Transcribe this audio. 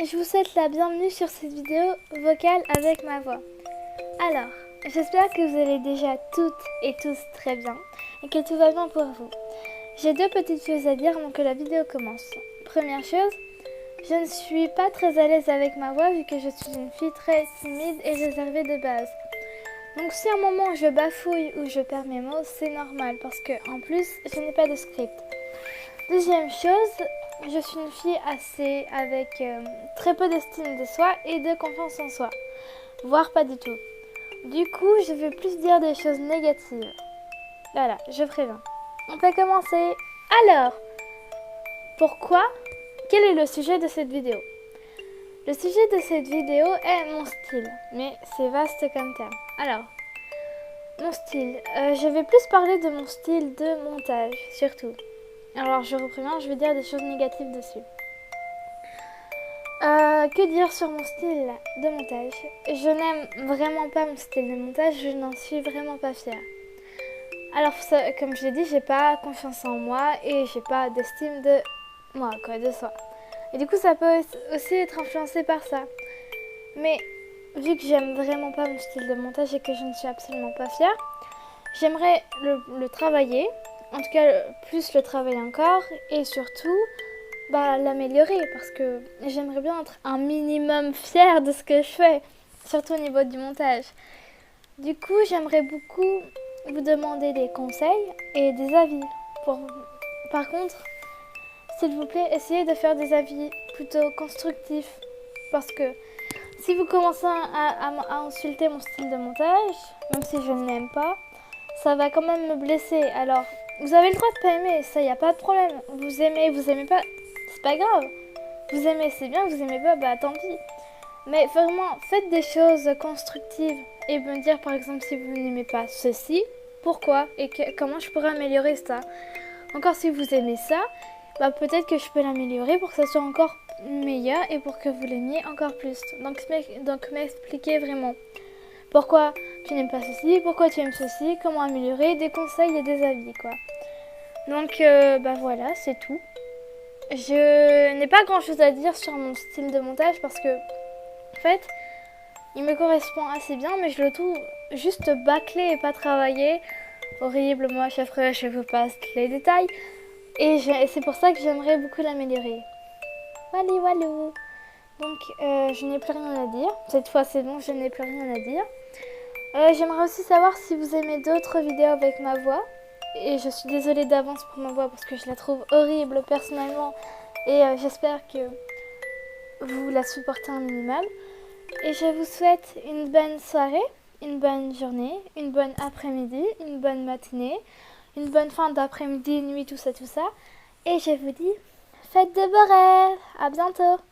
je vous souhaite la bienvenue sur cette vidéo vocale avec ma voix. Alors, j'espère que vous allez déjà toutes et tous très bien et que tout va bien pour vous. J'ai deux petites choses à dire avant que la vidéo commence. Première chose, je ne suis pas très à l'aise avec ma voix vu que je suis une fille très timide et réservée de base. Donc si à un moment je bafouille ou je perds mes mots, c'est normal parce que en plus, je n'ai pas de script. Deuxième chose, je suis une fille avec très peu d'estime de soi et de confiance en soi, voire pas du tout. Du coup, je vais plus dire des choses négatives. Voilà, je préviens. On peut commencer. Alors, pourquoi? Quel est le sujet de cette vidéo? Le sujet de cette vidéo est mon style, mais c'est vaste comme terme. Alors, mon style. Je vais plus parler de mon style de montage, surtout. Alors, je reprends, je vais dire des choses négatives dessus. Que dire sur mon style de montage? Je n'aime vraiment pas mon style de montage, je n'en suis vraiment pas fière. Alors, comme je l'ai dit, j'ai pas confiance en moi et j'ai pas d'estime de moi, de soi. Et du coup, ça peut aussi être influencé par ça. Mais vu que j'aime vraiment pas mon style de montage et que je ne suis absolument pas fière, j'aimerais le travailler, en tout cas plus le travailler encore et surtout l'améliorer parce que j'aimerais bien être un minimum fière de ce que je fais, surtout au niveau du montage. Du coup, j'aimerais beaucoup vous demander des conseils et des avis. Par contre, s'il vous plaît, essayez de faire des avis plutôt constructifs parce que si vous commencez à insulter mon style de montage, même si je ne l'aime pas, ça va quand même me blesser. Alors, vous avez le droit de pas aimer, ça, y a pas de problème. Vous aimez pas, c'est pas grave. Vous aimez, c'est bien, vous aimez pas, tant pis. Mais vraiment, faites des choses constructives et me dire par exemple si vous n'aimez pas ceci, pourquoi et comment je pourrais améliorer ça. Encore si vous aimez ça, peut-être que je peux l'améliorer pour que ça soit encore meilleur et pour que vous l'aimiez encore plus. Donc m'expliquer vraiment pourquoi tu n'aimes pas ceci, pourquoi tu aimes ceci, comment améliorer, des conseils et des avis quoi. Donc voilà, c'est tout. Je n'ai pas grand chose à dire sur mon style de montage parce que en fait il me correspond assez bien mais je le trouve juste bâclé et pas travaillé. Horrible, moi après je vous passe les détails et c'est pour ça que j'aimerais beaucoup l'améliorer. Voilà. Donc je n'ai plus rien à dire. Cette fois c'est bon, je n'ai plus rien à dire. J'aimerais aussi savoir si vous aimez d'autres vidéos avec ma voix. Et je suis désolée d'avance pour ma voix parce que je la trouve horrible personnellement. Et j'espère que vous la supportez un minimum. Et je vous souhaite une bonne soirée, une bonne journée, une bonne après-midi, une bonne matinée, une bonne fin d'après-midi, nuit, tout ça. Et je vous dis, faites de beaux rêves. À bientôt.